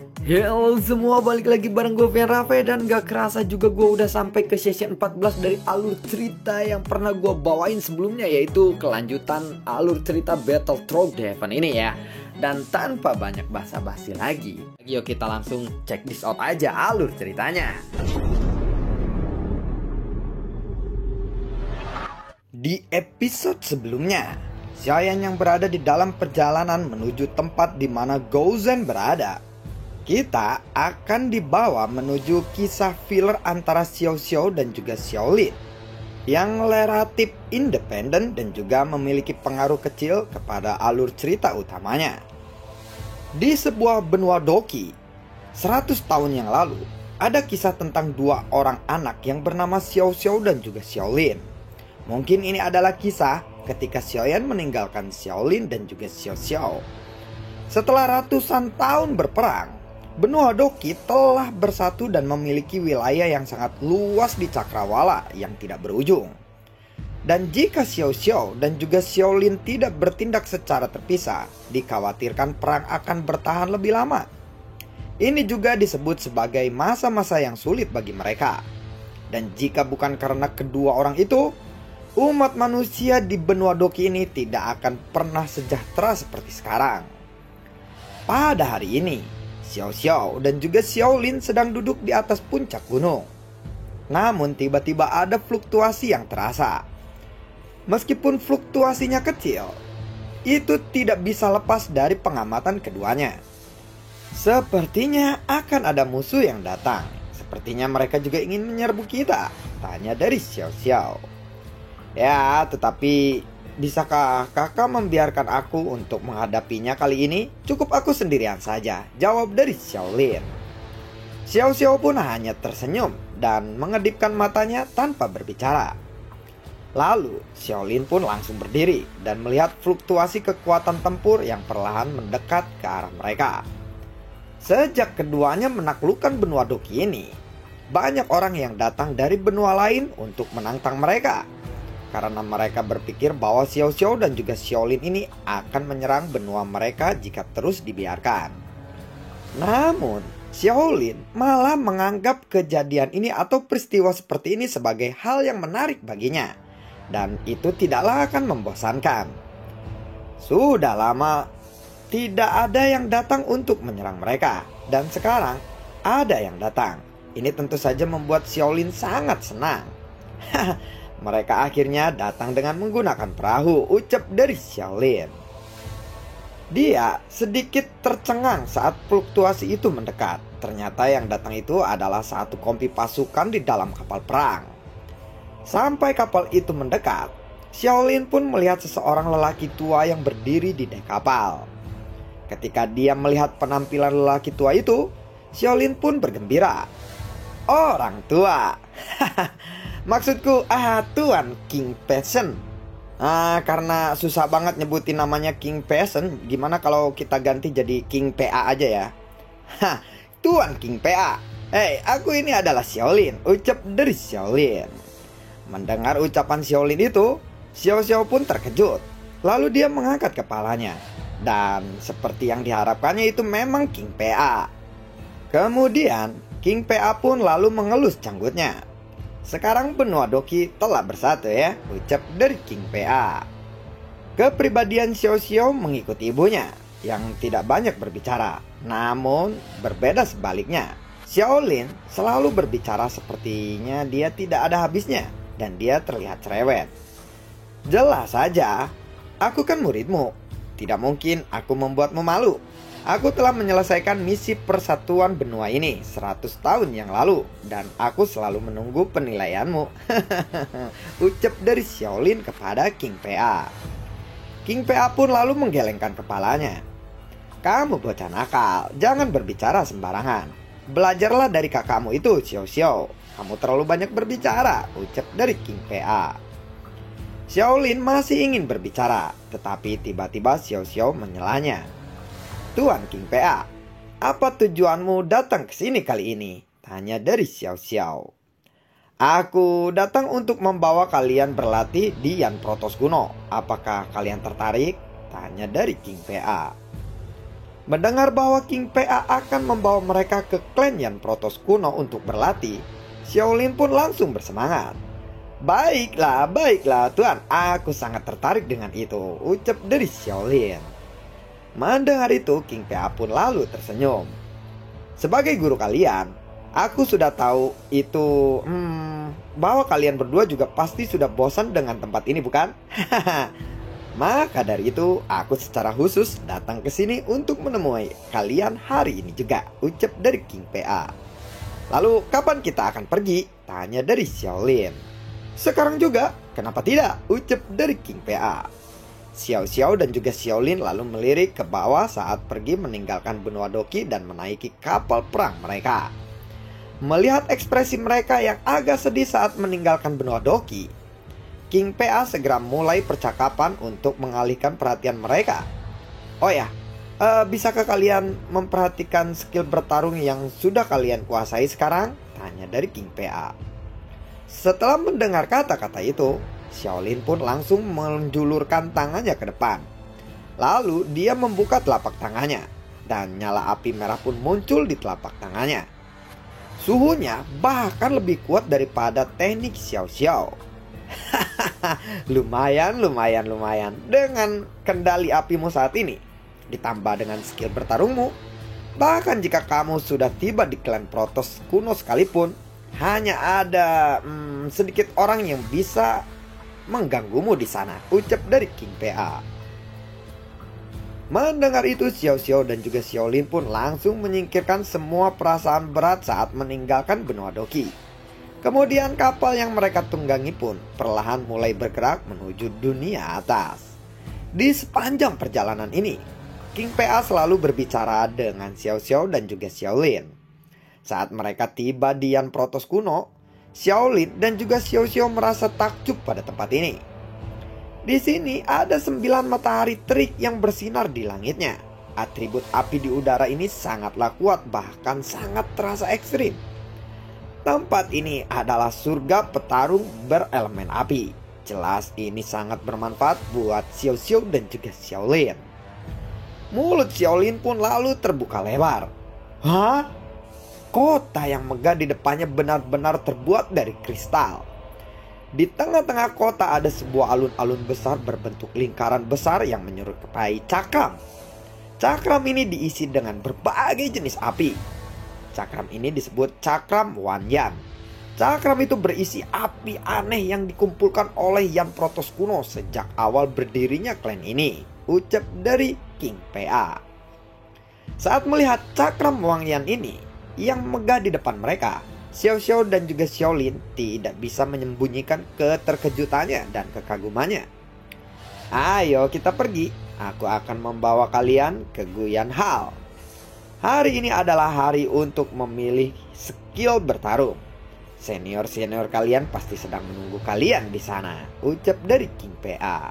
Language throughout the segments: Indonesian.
Halo semua, balik lagi bareng gue Vian Rafe. Dan gak kerasa juga gue udah sampai ke session 14 dari alur cerita yang pernah gue bawain sebelumnya, yaitu kelanjutan alur cerita Battletoads The Heaven ini ya. Dan tanpa banyak basa-basi lagi, yuk kita langsung check this out aja alur ceritanya. Di episode sebelumnya, Xiaoyan yang berada di dalam perjalanan menuju tempat di mana Gozen berada. Kita akan dibawa menuju kisah filler antara Xiao Xiao dan juga Xiaolin yang relatif independen dan juga memiliki pengaruh kecil kepada alur cerita utamanya. Di sebuah benua Doki, 100 tahun yang lalu, ada kisah tentang dua orang anak yang bernama Xiao Xiao dan juga Xiaolin. Mungkin ini adalah kisah ketika Xiaoyan meninggalkan Xiaolin dan juga Xiao Xiao. Setelah ratusan tahun berperang, benua Doki telah bersatu dan memiliki wilayah yang sangat luas di Cakrawala yang tidak berujung. Dan jika Xiao Xiao dan juga Xiaolin tidak bertindak secara terpisah, dikhawatirkan perang akan bertahan lebih lama. Ini juga disebut sebagai masa-masa yang sulit bagi mereka. Dan jika bukan karena kedua orang itu, umat manusia di benua Doki ini tidak akan pernah sejahtera seperti sekarang. Pada hari ini, Xiao Xiao dan juga Xiaolin sedang duduk di atas puncak gunung. Namun tiba-tiba ada fluktuasi yang terasa. Meskipun fluktuasinya kecil, itu tidak bisa lepas dari pengamatan keduanya. Sepertinya akan ada musuh yang datang. Sepertinya mereka juga ingin menyerbu kita, tanya dari Xiao Xiao. Ya, tetapi bisakah kakak membiarkan aku untuk menghadapinya kali ini? Cukup aku sendirian saja, jawab dari Xiaolin. Xiao Xiao pun hanya tersenyum dan mengedipkan matanya tanpa berbicara. Lalu Xiaolin pun langsung berdiri dan melihat fluktuasi kekuatan tempur yang perlahan mendekat ke arah mereka. Sejak keduanya menaklukkan benua Doki ini, banyak orang yang datang dari benua lain untuk menantang mereka. Karena mereka berpikir bahwa Xiao Xiao dan juga Xiaolin ini akan menyerang benua mereka jika terus dibiarkan. Namun, Xiaolin malah menganggap kejadian ini atau peristiwa seperti ini sebagai hal yang menarik baginya. Dan itu tidaklah akan membosankan. Sudah lama tidak ada yang datang untuk menyerang mereka. Dan sekarang ada yang datang. Ini tentu saja membuat Xiaolin sangat senang. Mereka akhirnya datang dengan menggunakan perahu, ucap dari Xiaolin. Dia sedikit tercengang saat fluktuasi itu mendekat. Ternyata yang datang itu adalah satu kompi pasukan di dalam kapal perang. Sampai kapal itu mendekat, Xiaolin pun melihat seseorang lelaki tua yang berdiri di dek kapal. Ketika dia melihat penampilan lelaki tua itu, Xiaolin pun bergembira. Orang tua. Maksudku, Tuan King Peasant. Karena susah banget nyebutin namanya King Peasant, gimana kalau kita ganti jadi King PA aja ya? Tuan King PA. Hei, aku ini adalah Xiaolin, ucap dari Xiaolin. Mendengar ucapan Xiaolin itu, Xiao Xiao pun terkejut. Lalu dia mengangkat kepalanya. Dan seperti yang diharapkannya itu memang King PA. Kemudian, King PA pun lalu mengelus janggutnya. Sekarang benua Doki telah bersatu ya, ucap dari King PA. Kepribadian Xiao Xiao mengikuti ibunya yang tidak banyak berbicara. Namun berbeda sebaliknya, Xiaolin selalu berbicara sepertinya dia tidak ada habisnya. Dan dia terlihat cerewet. Jelas saja, aku kan muridmu. Tidak mungkin aku membuatmu malu. Aku telah menyelesaikan misi persatuan benua ini 100 tahun yang lalu. Dan aku selalu menunggu penilaianmu. Ucap dari Xiaolin kepada King PA. King PA pun lalu menggelengkan kepalanya. Kamu bocah nakal, jangan berbicara sembarangan. Belajarlah dari kakakmu itu, Xiao Xiao. Kamu terlalu banyak berbicara, ucap dari King PA. Xiaolin masih ingin berbicara, tetapi tiba-tiba Xiao Xiao menyelanya. Tuan King PA, apa tujuanmu datang ke sini kali ini? Tanya dari Xiao Xiao. Aku datang untuk membawa kalian berlatih di Yan Protos kuno. Apakah kalian tertarik? Tanya dari King PA. Mendengar bahwa King PA akan membawa mereka ke klan Yan Protoss kuno untuk berlatih, Xiaolin pun langsung bersemangat. Baiklah Tuan, aku sangat tertarik dengan itu, ucap dari Xiaolin. Mendengar itu, King PA pun lalu tersenyum. Sebagai guru kalian, aku sudah tahu itu bahwa kalian berdua juga pasti sudah bosan dengan tempat ini, bukan? Maka dari itu, aku secara khusus datang ke sini untuk menemui kalian hari ini juga, ucap dari King PA. Lalu, kapan kita akan pergi? Tanya dari Xiaolin. Sekarang juga, kenapa tidak? Ucap dari King PA. Xiao Xiao dan juga Xiaolin lalu melirik ke bawah saat pergi meninggalkan benua Doki dan menaiki kapal perang mereka. Melihat ekspresi mereka yang agak sedih saat meninggalkan benua Doki, King PA segera mulai percakapan untuk mengalihkan perhatian mereka. Oh ya, bisakah kalian memperhatikan skill bertarung yang sudah kalian kuasai sekarang? Tanya dari King PA. Setelah mendengar kata-kata itu, Xiaolin pun langsung menjulurkan tangannya ke depan. Lalu dia membuka telapak tangannya, dan nyala api merah pun muncul di telapak tangannya. Suhunya bahkan lebih kuat daripada teknik Xiao Xiao. Lumayan. Dengan kendali apimu saat ini, ditambah dengan skill bertarungmu, bahkan jika kamu sudah tiba di klan Protoss kuno sekalipun, hanya ada sedikit orang yang bisa mengganggumu di sana, ucap dari King PA. Mendengar itu, Xiao Xiao dan juga Xiaolin pun langsung menyingkirkan semua perasaan berat saat meninggalkan benua Doki. Kemudian kapal yang mereka tunggangi pun perlahan mulai bergerak menuju dunia atas. Di sepanjang perjalanan ini, King PA selalu berbicara dengan Xiao Xiao dan juga Xiaolin. Saat mereka tiba di Yan Protoss kuno, Xiaolin dan juga Xiao Xiao merasa takjub pada tempat ini. Di sini ada 9 matahari terik yang bersinar di langitnya. Atribut api di udara ini sangatlah kuat, bahkan sangat terasa ekstrim. Tempat ini adalah surga petarung berelemen api. Jelas ini sangat bermanfaat buat Xiao Xiao dan juga Xiaolin. Mulut Xiaolin pun lalu terbuka lebar. Hah? Kota yang megah di depannya benar-benar terbuat dari kristal. Di tengah-tengah kota ada sebuah alun-alun besar berbentuk lingkaran besar yang menyerupai cakram. Cakram ini diisi dengan berbagai jenis api. Cakram ini disebut cakram Wanyan. Cakram itu berisi api aneh yang dikumpulkan oleh Yan Protoss kuno sejak awal berdirinya klan ini, ucap dari King PA. Saat melihat cakram Wanyan ini yang megah di depan mereka, Xiao Xiao dan juga Xiaolin tidak bisa menyembunyikan keterkejutannya dan kekagumannya. Ayo kita pergi, aku akan membawa kalian ke Guyan Hall. Hari ini adalah hari untuk memilih skill bertarung. Senior-senior kalian pasti sedang menunggu kalian di sana, ucap dari King PA.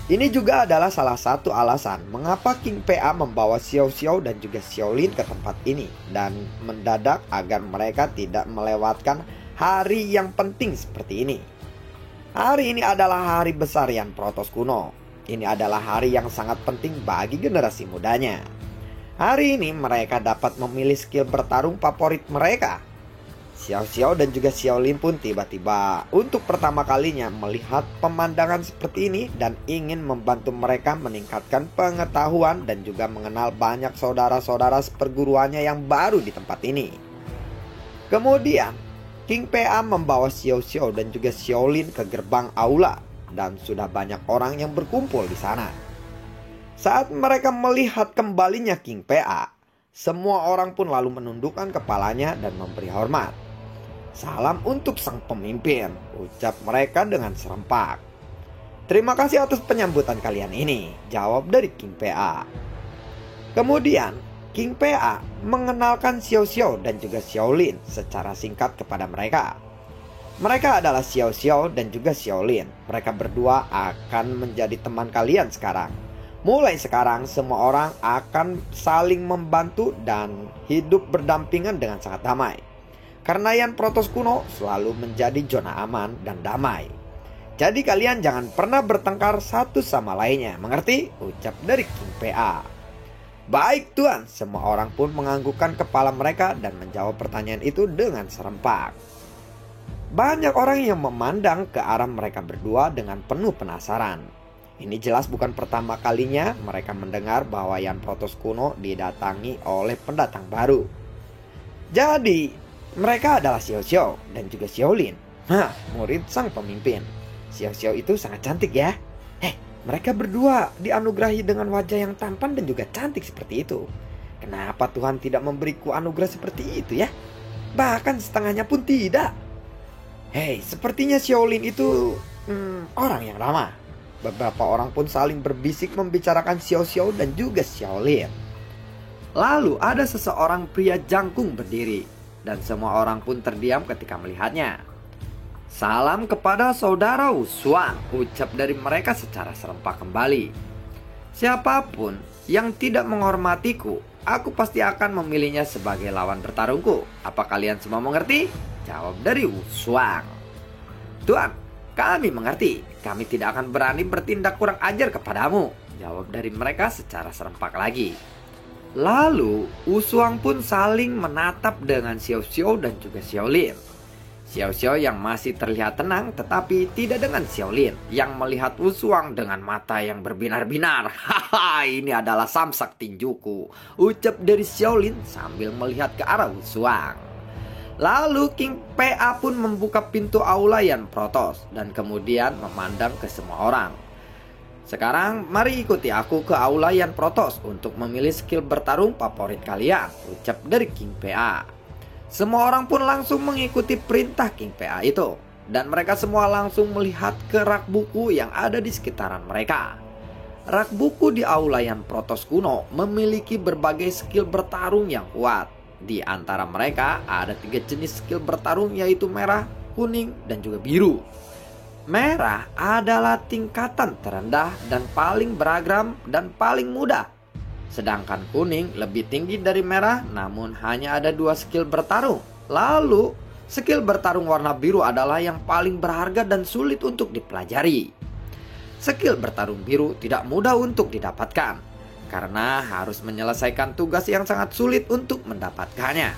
Ini juga adalah salah satu alasan mengapa King PA membawa Xiao Xiao dan juga Xiaolin ke tempat ini dan mendadak agar mereka tidak melewatkan hari yang penting seperti ini. Hari ini adalah hari besar Yan Protoss kuno. Ini adalah hari yang sangat penting bagi generasi mudanya. Hari ini mereka dapat memilih skill bertarung favorit mereka. Xiao Xiao dan juga Xiaolin pun tiba-tiba untuk pertama kalinya melihat pemandangan seperti ini dan ingin membantu mereka meningkatkan pengetahuan dan juga mengenal banyak saudara-saudara seperguruannya yang baru di tempat ini. Kemudian, King PA membawa Xiao Xiao dan juga Xiaolin ke gerbang aula dan sudah banyak orang yang berkumpul di sana. Saat mereka melihat kembalinya King PA, semua orang pun lalu menundukkan kepalanya dan memberi hormat. Salam untuk sang pemimpin, ucap mereka dengan serempak. Terima kasih atas penyambutan kalian ini, jawab dari King PA. Kemudian, King PA mengenalkan Xiao Xiao dan juga Xiaolin secara singkat kepada mereka. Mereka adalah Xiao Xiao dan juga Xiaolin. Mereka berdua akan menjadi teman kalian sekarang. Mulai sekarang semua orang akan saling membantu dan hidup berdampingan dengan sangat damai. Karena Yan Protoss kuno selalu menjadi zona aman dan damai. Jadi kalian jangan pernah bertengkar satu sama lainnya, mengerti? Ucap dari King PA. Baik Tuan, semua orang pun menganggukkan kepala mereka dan menjawab pertanyaan itu dengan serempak. Banyak orang yang memandang ke arah mereka berdua dengan penuh penasaran. Ini jelas bukan pertama kalinya mereka mendengar bahwa Yan Protos kuno didatangi oleh pendatang baru. Jadi, mereka adalah Xiao Xiao dan juga Xiaolin. Murid sang pemimpin. Xiao Xiao itu sangat cantik ya. Mereka berdua dianugerahi dengan wajah yang tampan dan juga cantik seperti itu. Kenapa Tuhan tidak memberiku anugerah seperti itu ya? Bahkan setengahnya pun tidak. Sepertinya Xiaolin itu orang yang ramah. Beberapa orang pun saling berbisik membicarakan Xiao Xiao dan juga Xiaolin. Lalu ada seseorang pria jangkung berdiri, dan semua orang pun terdiam ketika melihatnya. Salam kepada saudara Wushuang, ucap dari mereka secara serempak kembali. Siapapun yang tidak menghormatiku, aku pasti akan memilihnya sebagai lawan bertarungku. Apa kalian semua mengerti? Jawab dari Wushuang. Tuan, kami mengerti. Kami tidak akan berani bertindak kurang ajar kepadamu. Jawab dari mereka secara serempak lagi. Lalu Wushuang pun saling menatap dengan Xiao Xiao dan juga Xiaolin. Xiao Xiao yang masih terlihat tenang tetapi tidak dengan Xiaolin yang melihat Wushuang dengan mata yang berbinar-binar. Ini adalah samsak tinjuku, ucap dari Xiaolin sambil melihat ke arah Wushuang. Lalu King PA pun membuka pintu aula Yan Protos dan kemudian memandang ke semua orang. Sekarang mari ikuti aku ke aula Yan Protos untuk memilih skill bertarung favorit kalian, ucap dari King PA. Semua orang pun langsung mengikuti perintah King PA itu. Dan mereka semua langsung melihat ke rak buku yang ada di sekitaran mereka. Rak buku di aula Yan Protos kuno memiliki berbagai skill bertarung yang kuat. Di antara mereka ada 3 jenis skill bertarung, yaitu merah, kuning, dan juga biru. Merah adalah tingkatan terendah dan paling beragam dan paling mudah. Sedangkan kuning lebih tinggi dari merah, namun hanya ada 2 skill bertarung. Lalu, skill bertarung warna biru adalah yang paling berharga dan sulit untuk dipelajari. Skill bertarung biru tidak mudah untuk didapatkan, karena harus menyelesaikan tugas yang sangat sulit untuk mendapatkannya.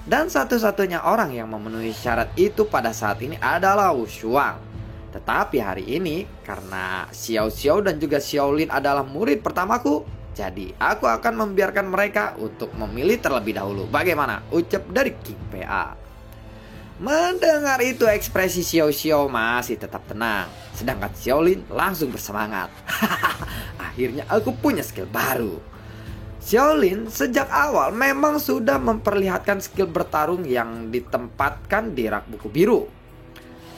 Dan satu-satunya orang yang memenuhi syarat itu pada saat ini adalah Wushuang. Tetapi hari ini, karena Xiao Xiao dan juga Xiaolin adalah murid pertamaku, jadi aku akan membiarkan mereka untuk memilih terlebih dahulu. Bagaimana? Ucap dari King PA. Mendengar itu ekspresi Xiao Xiao masih tetap tenang. Sedangkan Xiaolin langsung bersemangat. Akhirnya aku punya skill baru. Xiaolin sejak awal memang sudah memperlihatkan skill bertarung yang ditempatkan di rak buku biru.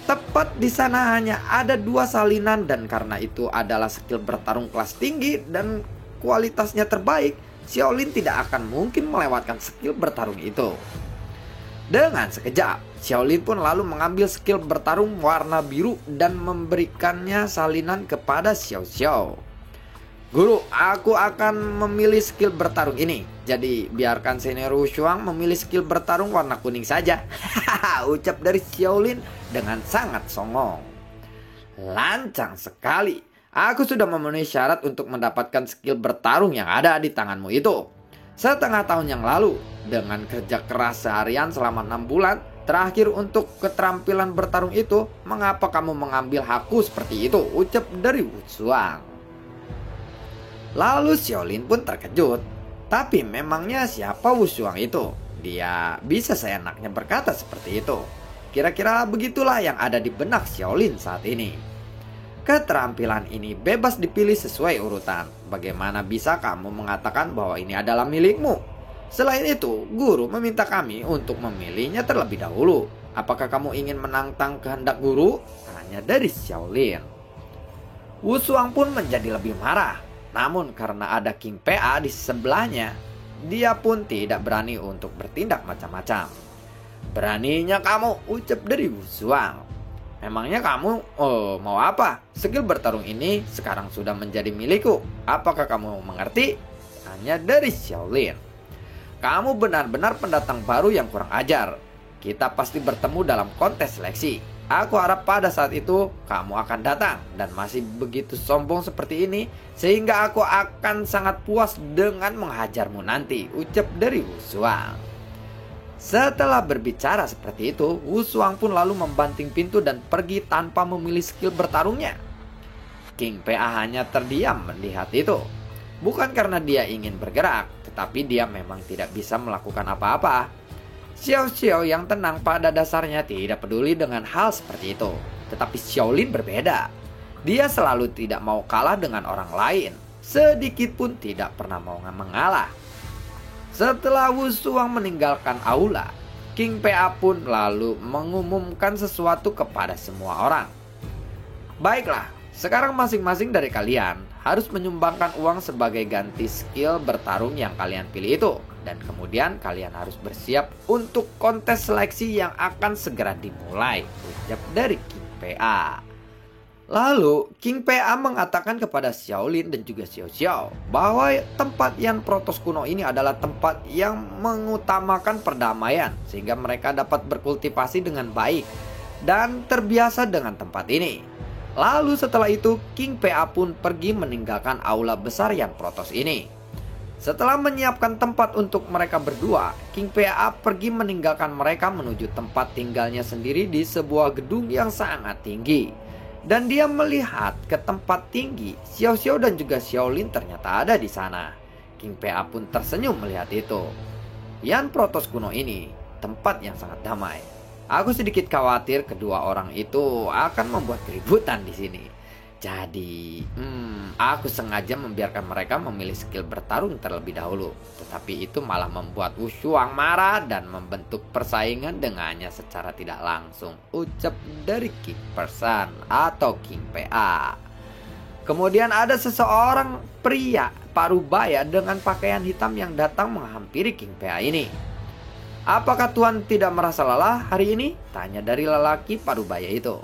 Tepat di sana hanya ada 2 salinan, dan karena itu adalah skill bertarung kelas tinggi dan kualitasnya terbaik, Xiaolin tidak akan mungkin melewatkan skill bertarung itu. Dengan sekejap, Xiaolin pun lalu mengambil skill bertarung warna biru dan memberikannya salinan kepada Xiao Xiao. Guru, aku akan memilih skill bertarung ini. Jadi biarkan senior Wushuang memilih skill bertarung warna kuning saja. Ucap dari Xiaolin dengan sangat songong. Lancang sekali. Aku sudah memenuhi syarat untuk mendapatkan skill bertarung yang ada di tanganmu itu. Setengah tahun yang lalu, dengan kerja keras seharian selama 6 bulan, terakhir untuk keterampilan bertarung itu, mengapa kamu mengambil hakku seperti itu? Ucap dari Wushuang. Lalu Xiaolin pun terkejut. Tapi memangnya siapa Wushuang itu? Dia bisa seenaknya berkata seperti itu. Kira-kira begitulah yang ada di benak Xiaolin saat ini. Keterampilan ini bebas dipilih sesuai urutan. Bagaimana bisa kamu mengatakan bahwa ini adalah milikmu? Selain itu, guru meminta kami untuk memilihnya terlebih dahulu. Apakah kamu ingin menantang kehendak guru? Tanya dari Xiaolin. Wushuang pun menjadi lebih marah. Namun karena ada King PA di sebelahnya, dia pun tidak berani untuk bertindak macam-macam. Beraninya kamu, ucap dari Wushuang. Memangnya kamu mau apa? Skill bertarung ini sekarang sudah menjadi milikku. Apakah kamu mengerti? Tanya dari Xiaolin. Kamu benar-benar pendatang baru yang kurang ajar. Kita pasti bertemu dalam kontes seleksi. Aku harap pada saat itu kamu akan datang dan masih begitu sombong seperti ini, sehingga aku akan sangat puas dengan menghajarmu nanti, ucap dari Wu Shuang. Setelah berbicara seperti itu, Wu Shuang pun lalu membanting pintu dan pergi tanpa memilih skill bertarungnya. King Pa hanya terdiam melihat itu. Bukan karena dia ingin bergerak, tetapi dia memang tidak bisa melakukan apa-apa. Xiao Xiao yang tenang pada dasarnya tidak peduli dengan hal seperti itu. Tetapi Xiaolin berbeda. Dia selalu tidak mau kalah dengan orang lain. Sedikit pun tidak pernah mau mengalah. Setelah Wu Shuang meninggalkan aula, King Pa pun lalu mengumumkan sesuatu kepada semua orang. Baiklah, sekarang masing-masing dari kalian harus menyumbangkan uang sebagai ganti skill bertarung yang kalian pilih itu. Dan kemudian kalian harus bersiap untuk kontes seleksi yang akan segera dimulai, ucap dari King Pa. Lalu King Pa mengatakan kepada Xiaolin dan juga Xiao Xiao bahwa tempat Yan Protos kuno ini adalah tempat yang mengutamakan perdamaian, sehingga mereka dapat berkultivasi dengan baik dan terbiasa dengan tempat ini. Lalu setelah itu King Pa pun pergi meninggalkan aula besar Yan Protos ini. Setelah menyiapkan tempat untuk mereka berdua, King Pa pergi meninggalkan mereka menuju tempat tinggalnya sendiri di sebuah gedung yang sangat tinggi. Dan dia melihat ke tempat tinggi, Xiao Xiao dan juga Xiaolin ternyata ada di sana. King Pa pun tersenyum melihat itu. Yan Protos kuno ini tempat yang sangat damai. Aku sedikit khawatir kedua orang itu akan membuat keributan di sini. Jadi, aku sengaja membiarkan mereka memilih skill bertarung terlebih dahulu. Tetapi itu malah membuat Wu Shuang marah dan membentuk persaingan dengannya secara tidak langsung, ucap dari King Person atau King Pa. Kemudian ada seseorang pria parubaya dengan pakaian hitam yang datang menghampiri King Pa ini. Apakah Tuan tidak merasa lelah hari ini? Tanya dari lelaki parubaya itu.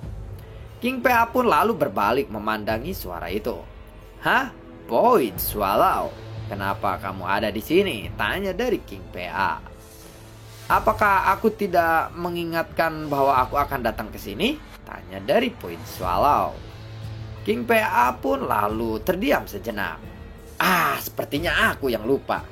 King Pa pun lalu berbalik memandangi suara itu. Hah? Point Swallow, kenapa kamu ada di sini? Tanya dari King Pa. Apakah aku tidak mengingatkan bahwa aku akan datang ke sini? Tanya dari Point Swallow. King Pa pun lalu terdiam sejenak. Sepertinya aku yang lupa.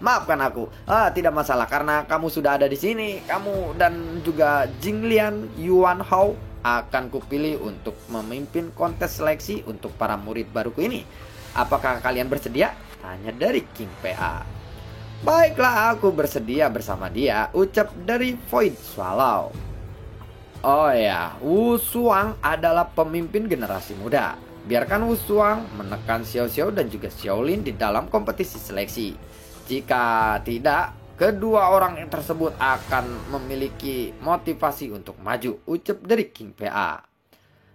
Maafkan aku. Tidak masalah karena kamu sudah ada di sini. Kamu dan juga Jinglian Yuan Hao akan kupilih untuk memimpin kontes seleksi untuk para murid baruku ini. Apakah kalian bersedia? Tanya dari King Pa. Baiklah, aku bersedia bersama dia, ucap dari Void Swallow. Oh ya, Wu Shuang adalah pemimpin generasi muda. Biarkan Wu Shuang menekan Xiao Xiao dan juga Xiaolin di dalam kompetisi seleksi. Jika tidak, kedua orang yang tersebut akan memiliki motivasi untuk maju, ucap dari King Pa.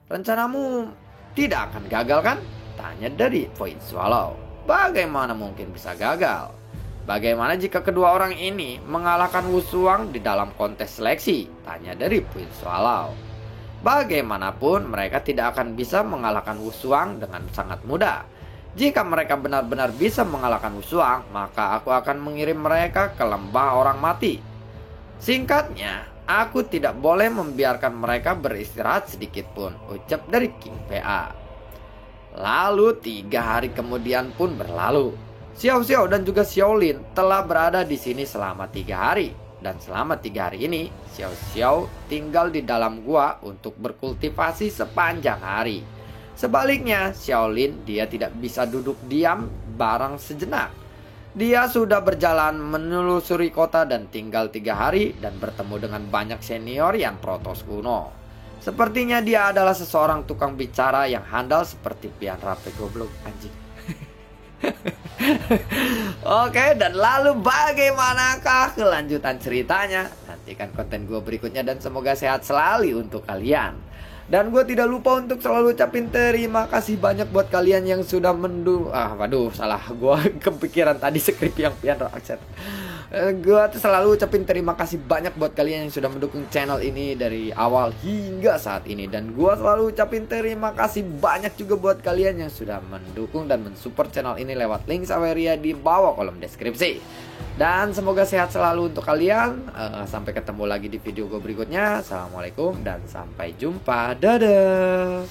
Rencanamu tidak akan gagal kan? Tanya dari Void Swallow. Bagaimana mungkin bisa gagal? Bagaimana jika kedua orang ini mengalahkan Wu Shuang di dalam kontes seleksi? Tanya dari Void Swallow. Bagaimanapun mereka tidak akan bisa mengalahkan Wu Shuang dengan sangat mudah. Jika mereka benar-benar bisa mengalahkan Wu Shuang, maka aku akan mengirim mereka ke lembah orang mati. Singkatnya, aku tidak boleh membiarkan mereka beristirahat sedikit pun, ucap dari King Pa. Lalu 3 hari kemudian pun berlalu. Xiao Xiao dan juga Xiaolin telah berada di sini selama 3 hari. Dan selama 3 hari ini, Xiao Xiao tinggal di dalam gua untuk berkultivasi sepanjang hari. Sebaliknya, Xiaolin dia tidak bisa duduk diam barang sejenak. Dia sudah berjalan menelusuri kota dan tinggal 3 hari dan bertemu dengan banyak senior Yan Protos kuno. Sepertinya dia adalah seseorang tukang bicara yang handal seperti pian rape goblok anjing. Oke, dan lalu bagaimanakah kelanjutan ceritanya? Nantikan konten gue berikutnya dan semoga sehat selalu untuk kalian. Dan gue tidak lupa untuk selalu ucapin terima kasih banyak buat kalian yang sudah salah gue kepikiran tadi skrip yang pian aksen. Gue tuh selalu ucapin terima kasih banyak buat kalian yang sudah mendukung channel ini dari awal hingga saat ini. Dan gue selalu ucapin terima kasih banyak juga buat kalian yang sudah mendukung dan mensupport channel ini lewat link Saweria di bawah kolom deskripsi. Dan semoga sehat selalu untuk kalian. Sampai ketemu lagi di video gue berikutnya. Assalamualaikum dan sampai jumpa. Dadah.